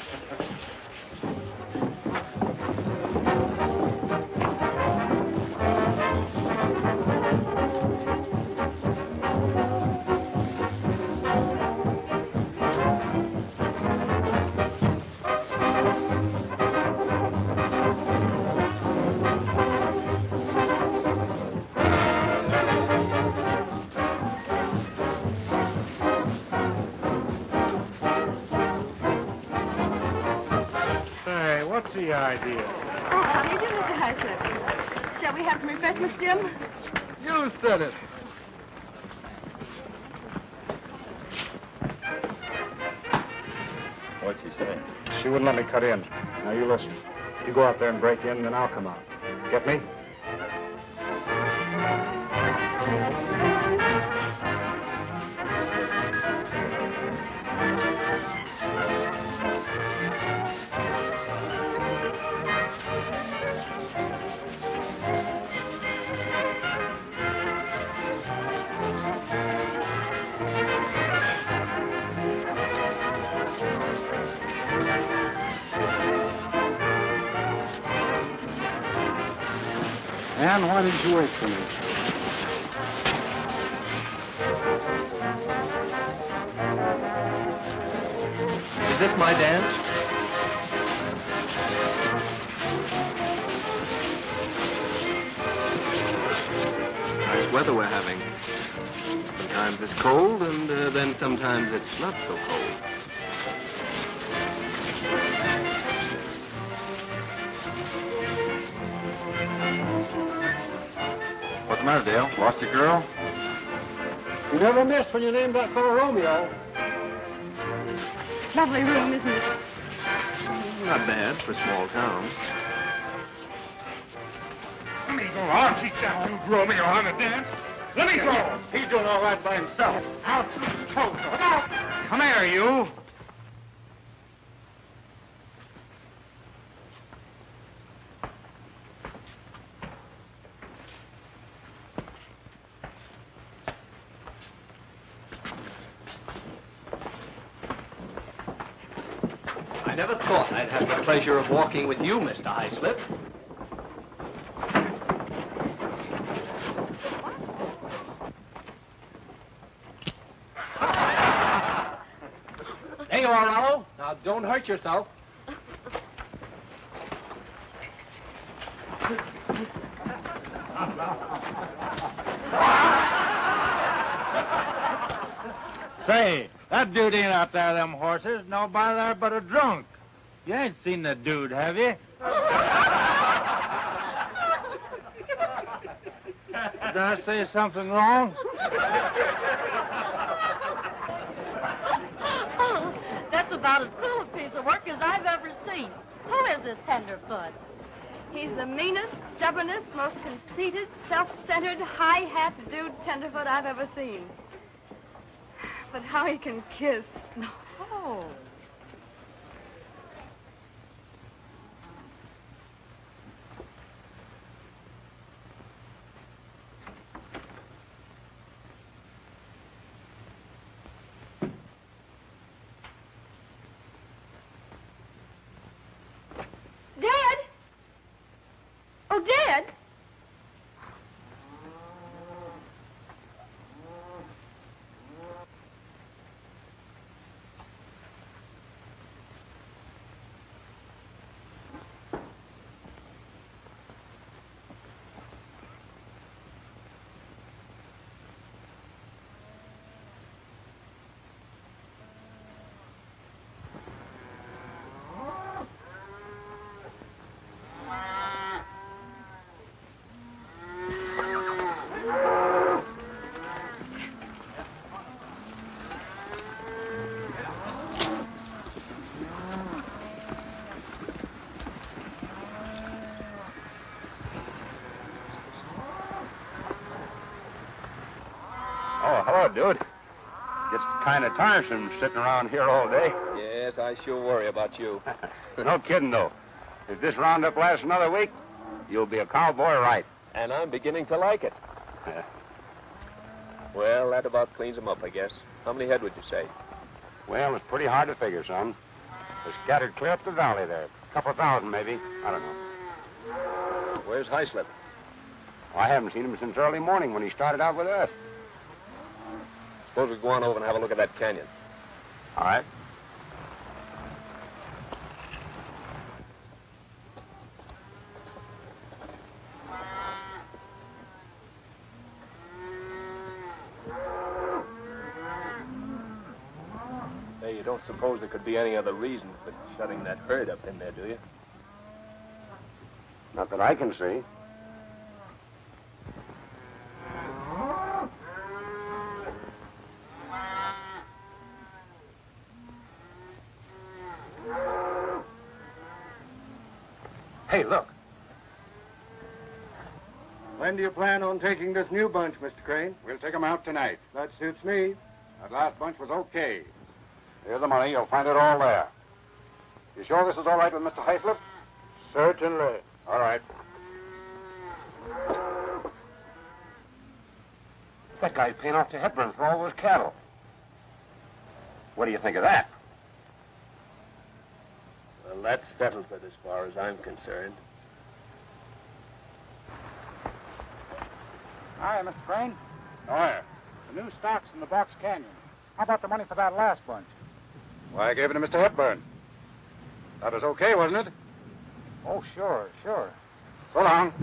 [SPEAKER 12] Say, what's the idea?
[SPEAKER 7] Oh, how do you do, Mr. Highslip? Shall we have some refreshments, Jim?
[SPEAKER 14] You said it.
[SPEAKER 8] What'd she say?
[SPEAKER 12] She wouldn't let me cut in. Now, you listen. You go out there and break in, then I'll come out. Get me? Ann, why didn't you wait for me?
[SPEAKER 2] Is this my dance? Nice weather we're having. Sometimes it's cold, and then sometimes it's not so cold.
[SPEAKER 14] What's the matter, Dale? Lost your girl?
[SPEAKER 6] You never missed when you named that fellow Romeo.
[SPEAKER 7] Lovely room, isn't it?
[SPEAKER 2] Not bad for a small town.
[SPEAKER 14] Let me go. Archie challenged Romeo on the dance. Let me go. He's doing all right by himself. Out to his toes. Look out.
[SPEAKER 12] Come here, you.
[SPEAKER 2] I never thought I'd have the pleasure of walking with you, Mr. Highslip.
[SPEAKER 3] There you are, Rollo.
[SPEAKER 2] Now, don't hurt yourself.
[SPEAKER 12] Say, that dude ain't out there, them horses. Nobody there but a drunk. You ain't seen the dude, have you? Did I say something wrong?
[SPEAKER 11] That's about as cool a piece of work as I've ever seen. Who is this tenderfoot?
[SPEAKER 7] He's the meanest, stubbornest, most conceited, self-centered, high-hat dude tenderfoot I've ever seen. But how he can kiss. No.
[SPEAKER 11] Oh.
[SPEAKER 7] Dad? Oh, Dad?
[SPEAKER 13] go, dude. Gets kind of tiresome sitting around here all day.
[SPEAKER 3] Yes, I sure worry about you.
[SPEAKER 13] No kidding, though. If this roundup lasts another week, you'll be a cowboy right.
[SPEAKER 3] And I'm beginning to like it. Well, that about cleans them up, I guess. How many head would you say?
[SPEAKER 13] Well, it's pretty hard to figure, son. They're scattered clear up the valley there. A couple thousand, maybe. I don't know.
[SPEAKER 3] Where's Hyslop?
[SPEAKER 13] I haven't seen him since early morning when he started out with us.
[SPEAKER 3] Suppose we go on over and have a look at that canyon.
[SPEAKER 13] All right.
[SPEAKER 3] Hey, you don't suppose there could be any other reason for shutting that herd up in there, do you?
[SPEAKER 13] Not that I can see. Hey, look.
[SPEAKER 5] When do you plan on taking this new bunch, Mr. Crane?
[SPEAKER 12] We'll take 'em out tonight.
[SPEAKER 5] That suits me.
[SPEAKER 12] That last bunch was okay.
[SPEAKER 13] Here's the money. You'll find it all there. You sure this is all right with Mr. Hyslop?
[SPEAKER 3] Certainly.
[SPEAKER 13] All right. That guy's paying off to Hepburn for all those cattle. What do you think of that?
[SPEAKER 3] Well, that settles it as far as I'm concerned.
[SPEAKER 12] Hi, Mr. Crane. Hi. The new stock's in the Box Canyon. How about the money for that last bunch?
[SPEAKER 13] Why, I gave it to Mr. Hepburn. That was okay, wasn't it?
[SPEAKER 12] Oh, sure.
[SPEAKER 13] So long.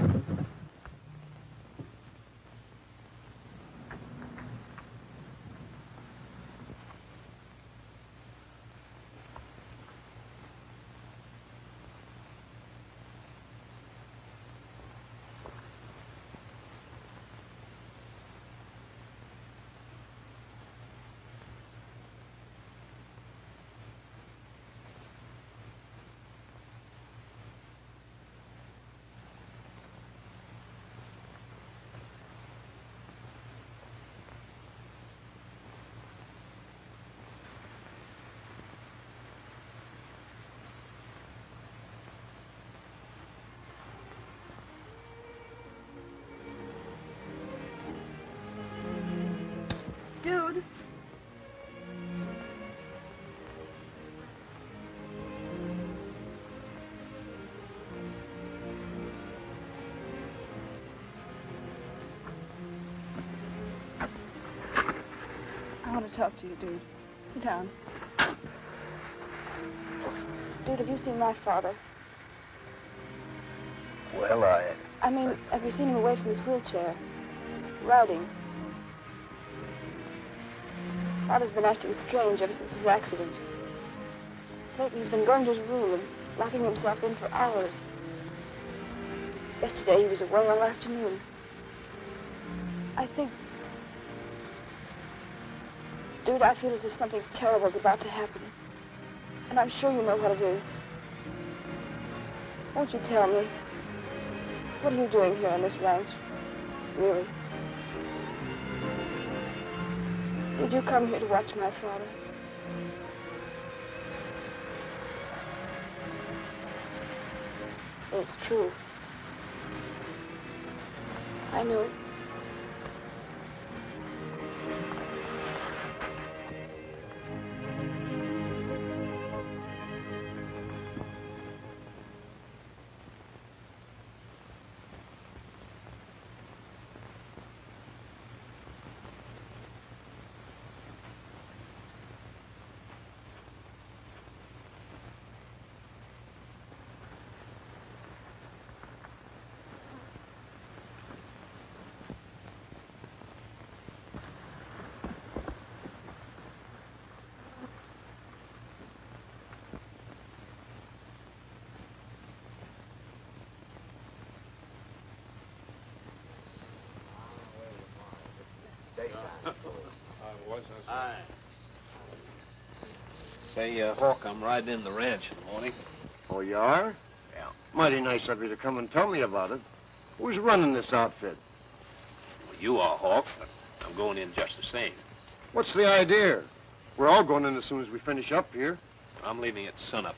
[SPEAKER 7] Dude. I want to talk to you, dude. Sit down. Dude, have you seen my father?
[SPEAKER 3] Well,
[SPEAKER 7] I mean, have you seen him away from his wheelchair? Riding? Father's been acting strange ever since his accident. Lately, he's been going to his room and locking himself in for hours. Yesterday, he was away all afternoon. I think... Dude, I feel as if something terrible is about to happen. And I'm sure you know what it is. Won't you tell me? What are you doing here on this ranch? Really? Did you come here to watch my father? It's true. I knew it.
[SPEAKER 3] Say, Hawk, I'm riding in the ranch in the morning.
[SPEAKER 4] Oh, you are?
[SPEAKER 3] Yeah.
[SPEAKER 4] Mighty nice of you to come and tell me about it. Who's running this outfit?
[SPEAKER 3] Well, you are, Hawk, but I'm going in just the same.
[SPEAKER 14] What's the idea? We're all going in as soon as we finish up here.
[SPEAKER 2] I'm leaving at sunup.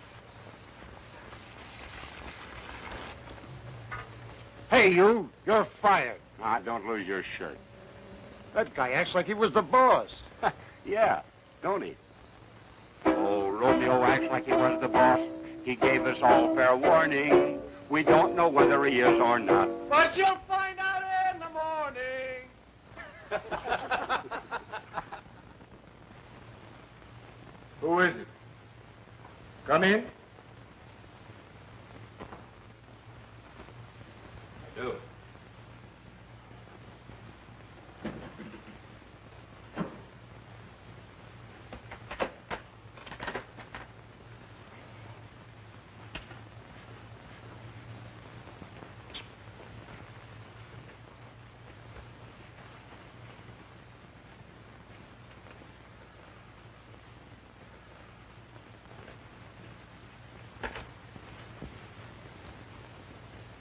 [SPEAKER 14] Hey, you! You're fired.
[SPEAKER 13] Ah, don't lose your shirt.
[SPEAKER 14] That guy acts like he was the boss.
[SPEAKER 13] Yeah, don't he? Oh, Romeo acts like he was the boss. He gave us all fair warning. We don't know whether he is or not.
[SPEAKER 14] But you'll find out in the morning. Who is it? Come in.
[SPEAKER 2] I do.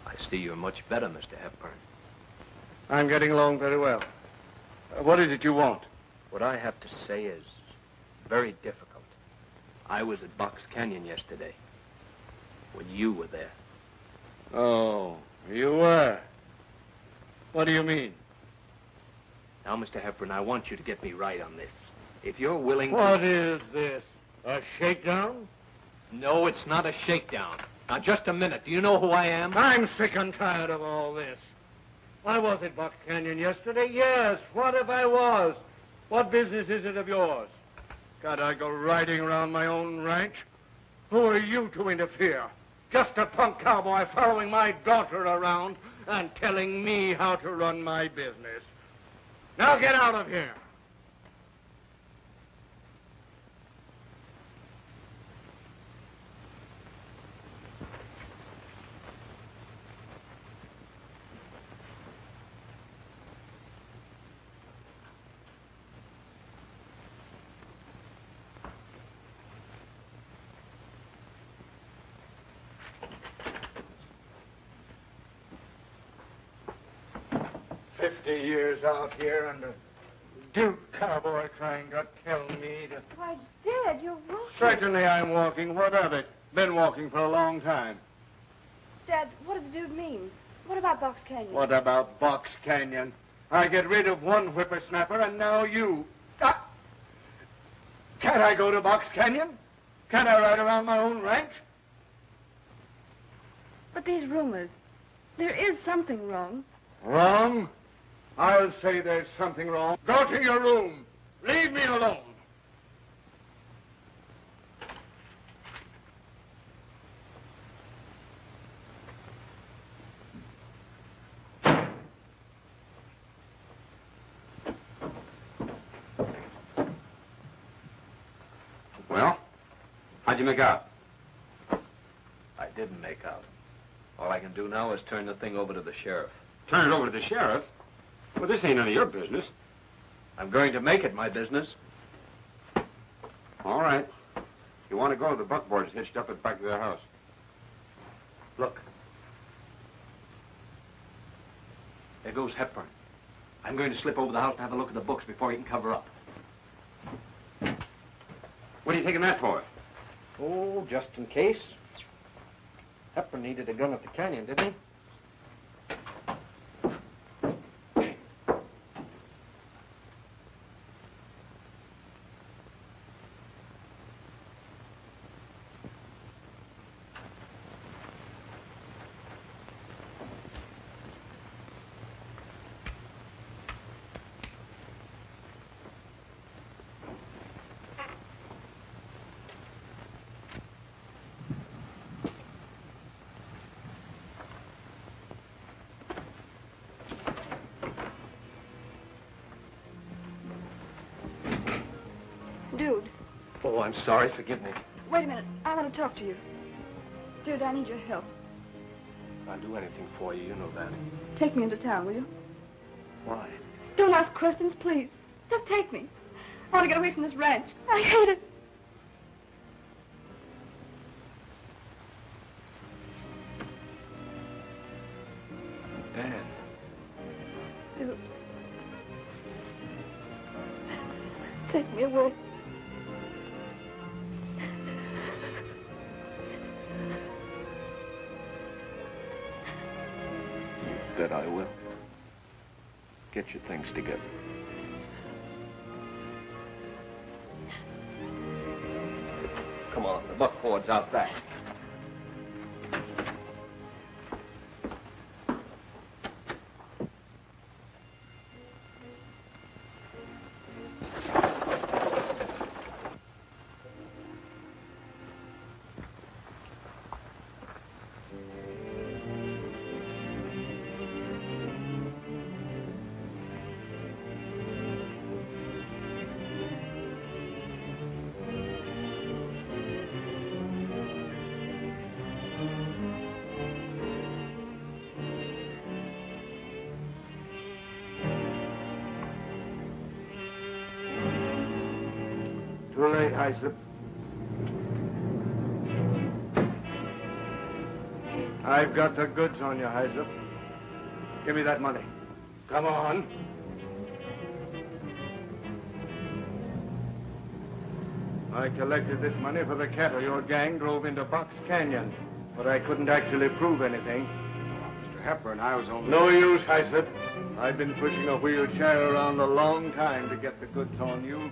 [SPEAKER 2] I see you're much better, Mr. Hepburn.
[SPEAKER 4] I'm getting along very well. What is it you want?
[SPEAKER 2] What I have to say is very difficult. I was at Box Canyon yesterday when you were there.
[SPEAKER 4] Oh, you were. What do you mean?
[SPEAKER 2] Now, Mr. Hepburn, I want you to get me right on this. If you're willing to...
[SPEAKER 4] What is this? A shakedown?
[SPEAKER 2] No, it's not a shakedown. Now, just a minute. Do you know who I am?
[SPEAKER 4] I'm sick and tired of all this. I was at Box Canyon yesterday. Yes, what if I was? What business is it of yours? God, I go riding around my own ranch. Who are you to interfere? Just a punk cowboy following my daughter around and telling me how to run my business. Now get out of here. Years out here and a Duke cowboy trying to tell me to...
[SPEAKER 7] Why, Dad, you're walking.
[SPEAKER 4] Certainly I'm walking. What of it? Been walking for a long time.
[SPEAKER 7] Dad, what does the dude mean? What about Box Canyon?
[SPEAKER 4] What about Box Canyon? I get rid of one whippersnapper and now you. Can't I go to Box Canyon? Can't I ride around my own ranch?
[SPEAKER 7] But these rumors, there is something wrong.
[SPEAKER 4] Wrong? I'll say there's something wrong. Go to your room. Leave me alone.
[SPEAKER 13] Well, how'd you make out?
[SPEAKER 2] I didn't make out. All I can do now is turn the thing over to the sheriff.
[SPEAKER 13] Turn it over to the sheriff? Well, this ain't none of your business.
[SPEAKER 2] I'm going to make it my business.
[SPEAKER 13] All right. You want to go, the buckboard's hitched up at the back of their house.
[SPEAKER 2] Look. There goes Hepburn. I'm going to slip over the house and have a look at the books before he can cover up.
[SPEAKER 13] What are you taking that for?
[SPEAKER 3] Oh, just in case. Hepburn needed a gun at the canyon, didn't he?
[SPEAKER 7] Dude,
[SPEAKER 2] Oh, I'm sorry. Forgive me.
[SPEAKER 7] wait a minute. I want to talk to you. Dude, I need your help.
[SPEAKER 2] I'll do anything for you. You know that.
[SPEAKER 7] Take me into town, will you?
[SPEAKER 2] Why?
[SPEAKER 7] Don't ask questions, please. Just take me. I want to get away from this ranch. I hate it.
[SPEAKER 2] Dan.
[SPEAKER 7] Dude. away.
[SPEAKER 2] That I will. Get your things together. Come on, the buckboard's out back.
[SPEAKER 4] Too late, Hyslop. I've got the goods on you, Hyslop. Give me that money. Come on. I collected this money for the cattle your gang drove into Box Canyon, but I couldn't actually prove anything.
[SPEAKER 12] Mr. Hepburn, I was only...
[SPEAKER 4] No use, Hyslop. I've been pushing a wheelchair around a long time to get the goods on you.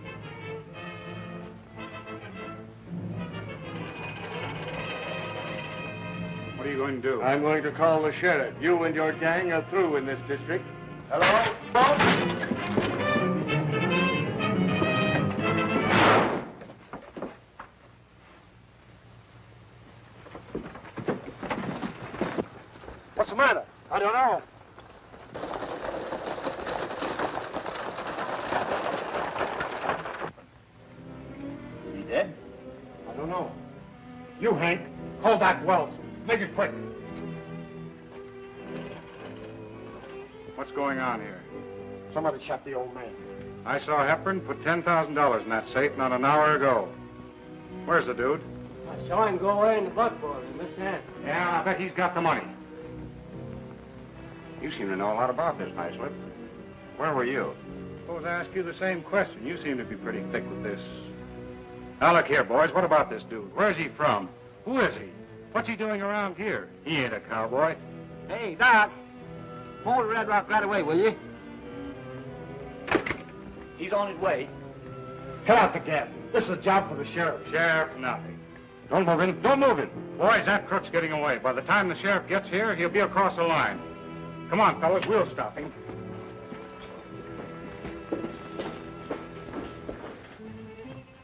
[SPEAKER 12] What are you going to do?
[SPEAKER 4] I'm going to call the sheriff. You and your gang are through in this district. Hello?
[SPEAKER 12] What's the matter? I don't know.
[SPEAKER 1] He dead?
[SPEAKER 4] I don't know. You, Hank, call back Wells. Make it quick.
[SPEAKER 12] What's going on here?
[SPEAKER 4] Somebody shot the old man.
[SPEAKER 12] I saw Hepburn put $10,000 in that safe not an hour ago. Where's the dude?
[SPEAKER 6] I saw him go away in the buckboard in this hand.
[SPEAKER 12] Yeah, I bet he's got the money.
[SPEAKER 13] You seem to know a lot about this, Hyslop. Where were you?
[SPEAKER 12] Suppose I ask you the same question. You seem to be pretty thick with this. Now, look here, boys. What about this dude? Where's he from? Who is he? What's he doing around here? He ain't a cowboy.
[SPEAKER 9] Hey, Doc. Hold Red Rock right away, will you? He's on his way.
[SPEAKER 4] Cut out the gap. This is a job for the sheriff.
[SPEAKER 12] Sheriff, nothing. Don't move in. Don't move in. Boys, that crook's getting away. By the time the sheriff gets here, he'll be across the line. Come on, fellas. We'll stop him.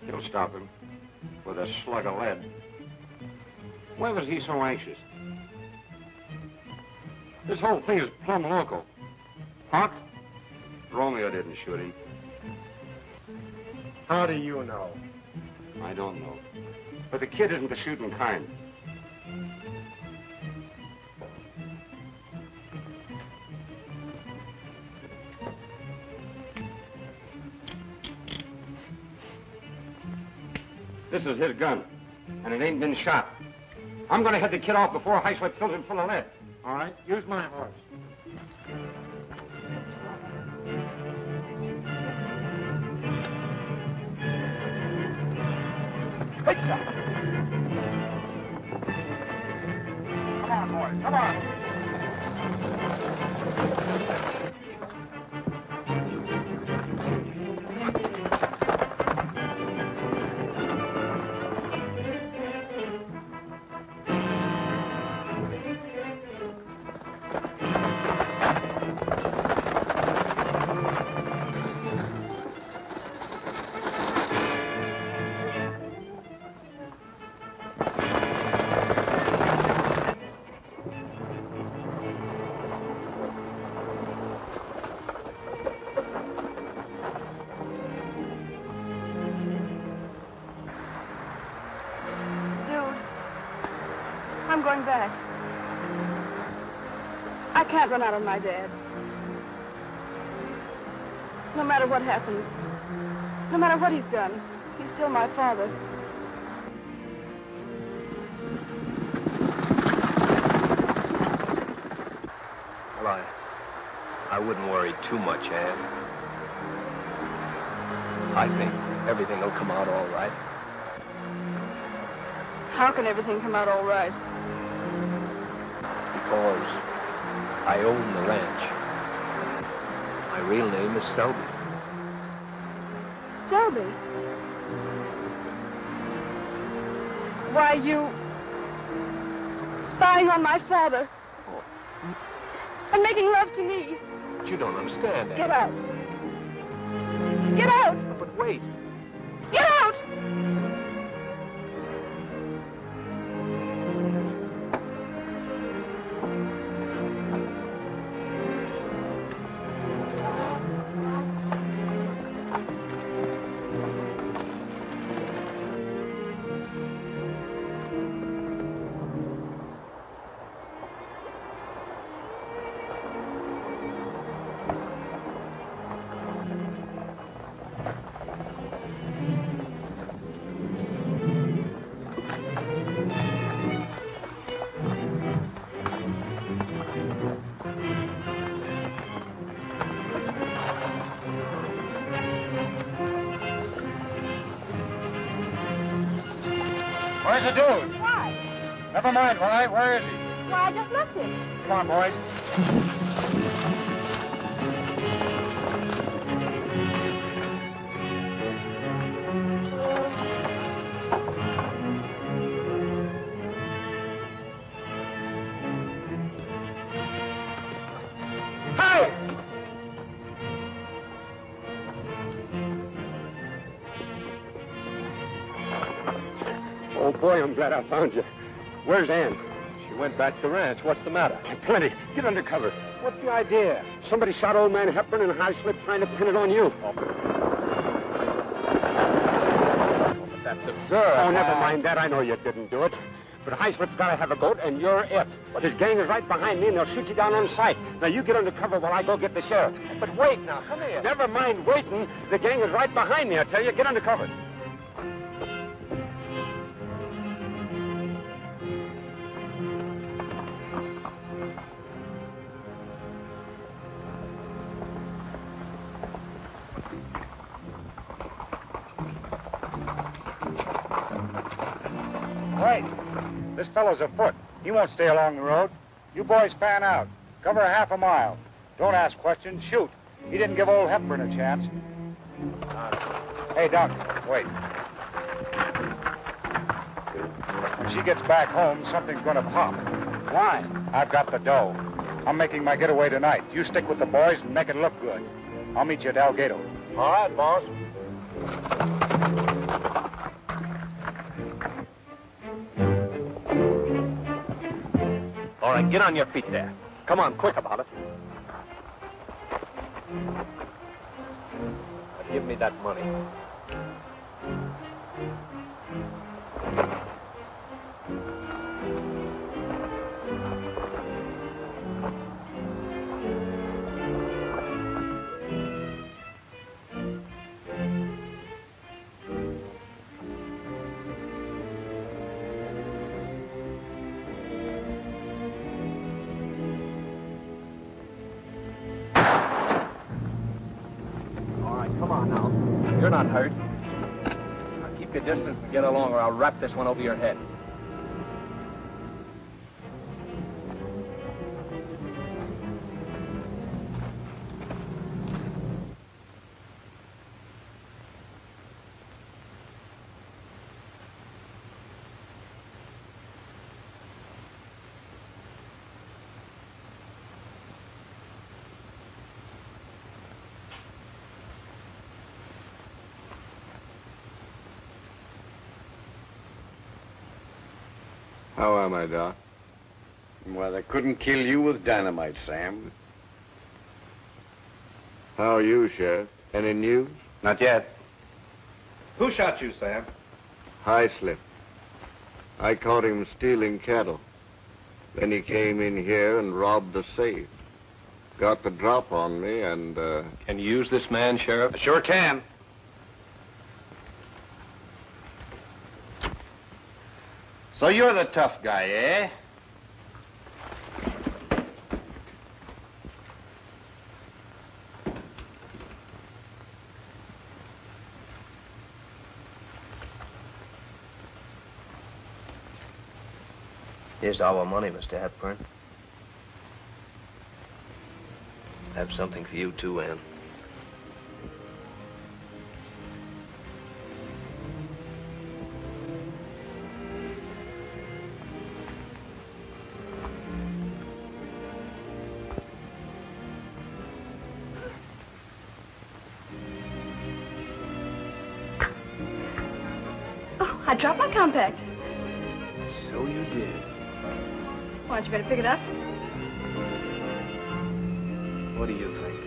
[SPEAKER 13] You'll stop him with a slug of lead. Why was he so anxious? This whole thing is plumb local. Huh? Romeo didn't shoot him.
[SPEAKER 4] How do you know?
[SPEAKER 13] I don't know. But the kid isn't the shooting kind. This is his gun, and it ain't been shot. I'm gonna head the kid off before Hyslop fills him full of lead.
[SPEAKER 4] All right, use my horse.
[SPEAKER 12] Come on, boys. Come on.
[SPEAKER 7] I'm going back. I can't run out on my dad. No matter what happens, no matter what he's done, he's still my father.
[SPEAKER 2] Well, I wouldn't worry too much, Anne. I think Everything will come out all right.
[SPEAKER 7] How can everything come out all right?
[SPEAKER 2] Because I own the ranch. My real name is Selby.
[SPEAKER 7] Selby? Why, you... spying on my father. And making love to me.
[SPEAKER 2] But you don't understand that.
[SPEAKER 7] Get out. Get out!
[SPEAKER 2] But wait.
[SPEAKER 7] Get out!
[SPEAKER 12] Where's the dude?
[SPEAKER 7] Why?
[SPEAKER 12] Never mind why. Where is he?
[SPEAKER 7] Why, I just left him.
[SPEAKER 12] Come on, boys.
[SPEAKER 3] Hey! Oh, boy, I'm glad I found you. Where's Ann?
[SPEAKER 2] She went back to the ranch. What's the matter?
[SPEAKER 3] Plenty. Get under cover. What's the idea? Somebody shot old man Hepburn and High Slip trying to pin it on you.
[SPEAKER 2] Oh, but that's absurd.
[SPEAKER 3] Oh, never mind that. I know you didn't do it. But High Slip's got to have a goat, and you're it. But his gang is right behind me, and they'll shoot you down on sight. Now, you get under cover while I go get the sheriff.
[SPEAKER 2] But wait now. Come here.
[SPEAKER 3] Never mind waiting. The gang is right behind me, I tell you. Get under cover.
[SPEAKER 12] Wait. This fellow's afoot. He won't stay along the road. You boys fan out. Cover a half a mile. Don't ask questions. Shoot. He didn't give old Hepburn a chance. Hey, Doc, wait. When she gets back home, something's gonna pop.
[SPEAKER 3] Why?
[SPEAKER 12] I've got the dough. I'm making my getaway tonight. You stick with the boys and make it look good. I'll meet you at Algato.
[SPEAKER 2] All right, boss. All right, get on your feet there. Come on, quick about it. Now, give me that money. Come on now. You're not hurt. Now keep your distance and get along, or I'll wrap this one over your head.
[SPEAKER 15] How am I, Doc?
[SPEAKER 16] Well, they couldn't kill you with dynamite, Sam.
[SPEAKER 15] How are you, Sheriff? Any news?
[SPEAKER 16] Not yet.
[SPEAKER 3] Who shot you, Sam?
[SPEAKER 15] High Slip. I caught him stealing cattle. Then he came in here and robbed the safe. Got the drop on me and,
[SPEAKER 2] Can you use this man, Sheriff?
[SPEAKER 16] I sure can. So you're the tough guy, eh?
[SPEAKER 2] Here's our money, Mr. Hepburn. I have something for you, too, Ann.
[SPEAKER 7] Oh, I dropped my compact.
[SPEAKER 2] So you did.
[SPEAKER 7] Why don't you better pick it up?
[SPEAKER 2] What do you think?